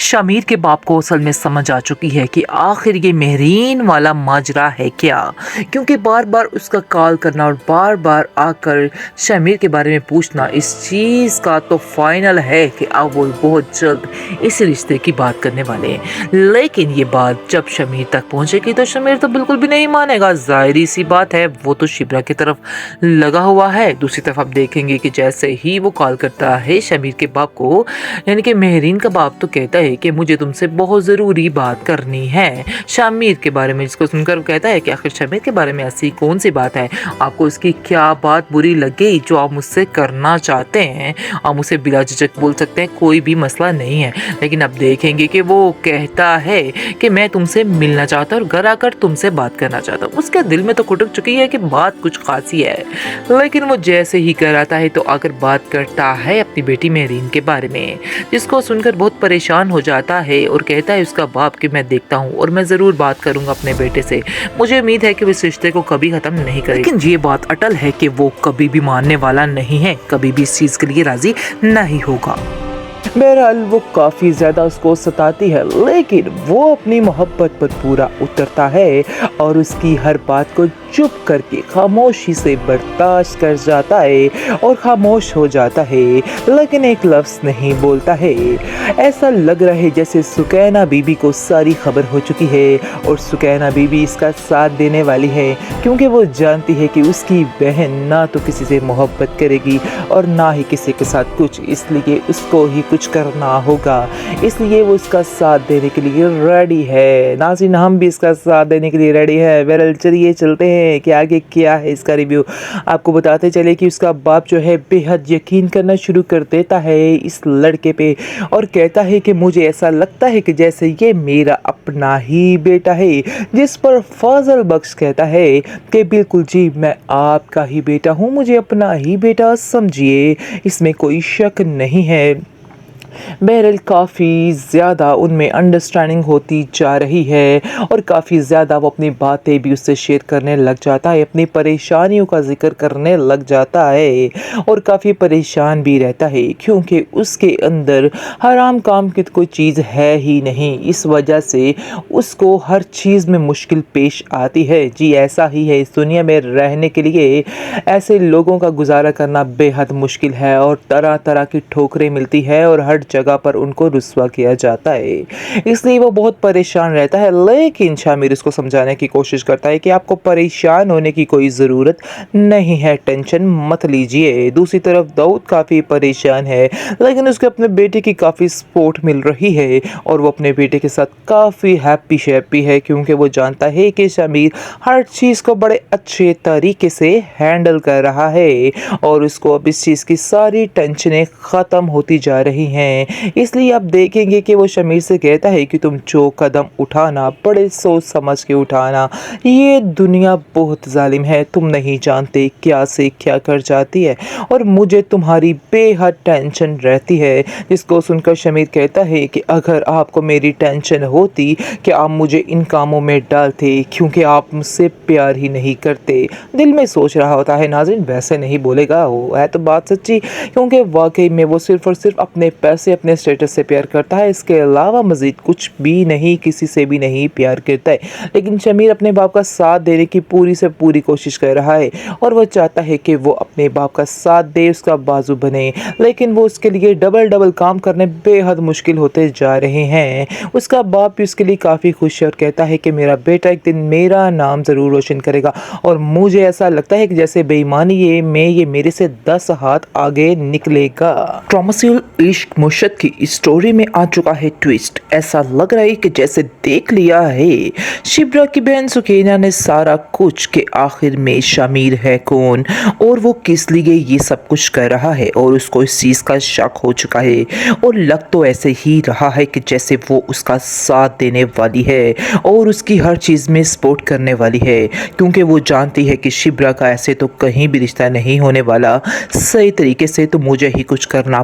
شمیر کے باپ کو اصل میں سمجھ آ چکی ہے کہ آخر یہ مہرین والا ماجرا ہے کیا، کیونکہ بار بار اس کا کال کرنا اور بار بار آ کر شمیر کے بارے میں پوچھنا اس چیز کا تو فائنل ہے کہ اب وہ بہت جلد اس رشتے کی بات کرنے والے ہیں۔ لیکن یہ بات جب شمیر تک پہنچے گی تو شمیر تو بالکل بھی نہیں مانے گا، ظاہری سی بات ہے، وہ تو شبرا کی طرف لگا ہوا ہے۔ دوسری طرف آپ دیکھیں گے کہ جیسے ہی وہ کال کرتا ہے شمیر کے باپ کو، یعنی کہ مہرین کا باپ، تو کہتا ہے کہ مجھے تم سے بہت ضروری بات کرنی ہے شمیر کے بارے میں، جس کو سن کر وہ کہتا ہے کہ آخر شمیر کے بارے میں ایسی کون سی بات ہے، آپ کو اس کی کیا بات بری لگی جو آپ مجھ سے کرنا چاہتے ہیں، آپ مجھ سے بلا جھجک بول سکتے ہیں، کوئی بھی مسئلہ نہیں ہے۔ لیکن اب دیکھیں گے کہ وہ کہتا ہے کہ میں تم سے ملنا چاہتا ہوں اور گھر آ کر تم سے بات کرنا چاہتا ہوں۔ اس کے دل میں تو کھٹک چکی ہے کہ بات کچھ خاصی ہے، لیکن وہ جیسے ہی گھر آتا ہے تو آ کر بات کرتا ہے اپنی بیٹی مہرین کے بارے میں، جس کو سن کر بہت پریشان ہو جاتا ہے اور کہتا ہے اس کا باپ کہ میں دیکھتا ہوں اور میں ضرور بات کروں گا اپنے بیٹے سے، مجھے امید ہے کہ وہ اس رشتے کو کبھی ختم نہیں کرے گا۔ لیکن یہ بات اٹل ہے کہ وہ کبھی بھی ماننے والا نہیں ہے، کبھی بھی اس چیز کے لیے راضی نہیں ہوگا۔ بہرحال وہ کافی زیادہ اس کو ستاتی ہے، لیکن وہ اپنی محبت پر پورا اترتا ہے اور اس کی ہر بات کو چپ کر کے خاموشی سے برداشت کر جاتا ہے اور خاموش ہو جاتا ہے، لیکن ایک لفظ نہیں بولتا ہے۔ ایسا لگ رہا ہے جیسے سکینہ بی بی کو ساری خبر ہو چکی ہے اور سکینہ بی بی اس کا ساتھ دینے والی ہے، کیونکہ وہ جانتی ہے کہ اس کی بہن نہ تو کسی سے محبت کرے گی اور نہ ہی کسی کے ساتھ کچھ، اس لیے اس کو ہی کچھ کرنا ہوگا، اس لیے وہ اس کا ساتھ دینے کے لیے ریڈی ہے۔ ناظرین، ہم بھی اس کا ساتھ دینے کے لیے ریڈی ہے۔ بہرحال چلیے چلتے ہیں کہ آگے کیا ہے اس کا ریویو، آپ کو بتاتے چلے کہ اس کا باپ جو ہے بے حد یقین کرنا شروع کر دیتا ہے اس لڑکے پہ اور کہتا ہے کہ مجھے ایسا لگتا ہے کہ جیسے یہ میرا اپنا ہی بیٹا ہے، جس پر فاضل بخش کہتا ہے کہ بالکل جی میں آپ کا ہی بیٹا ہوں، مجھے اپنا ہی بیٹا سمجھیے، اس میں کوئی شک نہیں ہے۔ بہرحال کافی زیادہ ان میں انڈرسٹینڈنگ ہوتی جا رہی ہے اور کافی زیادہ وہ اپنی باتیں بھی اس سے شیئر کرنے لگ جاتا ہے، اپنی پریشانیوں کا ذکر کرنے لگ جاتا ہے اور کافی پریشان بھی رہتا ہے، کیونکہ اس کے اندر حرام کام کی کوئی چیز ہے ہی نہیں، اس وجہ سے اس کو ہر چیز میں مشکل پیش آتی ہے۔ جی ایسا ہی ہے، اس دنیا میں رہنے کے لیے ایسے لوگوں کا گزارا کرنا بے حد مشکل ہے اور طرح طرح کی ٹھوکریں ملتی ہے اور ہر جگہ پر ان کو رسوا کیا جاتا ہے، اس لیے وہ بہت پریشان رہتا ہے۔ لیکن شامیر اس کو سمجھانے کی کوشش کرتا ہے کہ آپ کو پریشان ہونے کی کوئی ضرورت نہیں ہے، ٹینشن مت لیجئے۔ دوسری طرف داؤد کافی پریشان ہے، لیکن اس کو اپنے بیٹے کی کافی سپورٹ مل رہی ہے اور وہ اپنے بیٹے کے ساتھ کافی ہیپی شیپی ہے، کیونکہ وہ جانتا ہے کہ شامیر ہر چیز کو بڑے اچھے طریقے سے ہینڈل کر رہا ہے اور اس کو اب اس چیز کی ساری ٹینشنیں ختم ہوتی جا رہی ہیں۔ اس لیے آپ دیکھیں گے کہ وہ شمیر سے کہتا ہے کہ تم جو قدم اٹھانا بڑے سوچ سمجھ کے اٹھانا، یہ دنیا بہت ظالم ہے، تم نہیں جانتے کیا سے کیا کر جاتی ہے اور مجھے تمہاری بے حد ٹینشن رہتی ہے۔ جس کو سن کر شمیر کہتا ہے کہ اگر آپ کو میری ٹینشن ہوتی کہ آپ مجھے ان کاموں میں ڈالتے، کیونکہ آپ مجھ سے پیار ہی نہیں کرتے۔ دل میں سوچ رہا ہوتا ہے، ناظرین ویسے نہیں بولے گا، وہ ہے تو بات سچی، کیونکہ واقعی میں وہ صرف اور صرف اپنے پیسے اپنے اسٹیٹس سے پیار کرتا ہے، اس کے علاوہ مزید کچھ بھی نہیں، کسی سے بھی نہیں پیار کرتا ہے۔ لیکن شمیر اپنے باپ کا ساتھ دینے کی پوری سے پوری کوشش کر رہا ہے اور وہ چاہتا ہے کہ وہ اپنے باپ کا ساتھ دے، اس کا بازو بنے، لیکن وہ اس کے لیے ڈبل کام کرنے بے حد مشکل ہوتے جا رہے ہیں۔ اس کا باپ بھی اس کے لیے کافی خوش ہے اور کہتا ہے کہ میرا بیٹا ایک دن میرا نام ضرور روشن کرے گا اور مجھے ایسا لگتا ہے کہ جیسے بے ایمانی یہ میرے سے 10 ہاتھ آگے نکلے گا۔ ٹراماسیل عشق مشت کی اسٹوری میں آ چکا ہے ٹویسٹ، ایسا لگ رہا ہے کہ جیسے دیکھ لیا ہے شبرا کی بہن سکینہ نے سارا کچھ کہ آخر میں شمیر ہے کون اور وہ کس لیے یہ سب کچھ کر رہا ہے، اور اس کو اس چیز کا شک ہو چکا ہے اور لگ تو ایسے ہی رہا ہے کہ جیسے وہ اس کا ساتھ دینے والی ہے اور اس کی ہر چیز میں سپورٹ کرنے والی ہے، کیونکہ وہ جانتی ہے کہ شبرا کا ایسے تو کہیں بھی رشتہ نہیں ہونے والا، صحیح طریقے سے تو مجھے ہی کچھ کرنا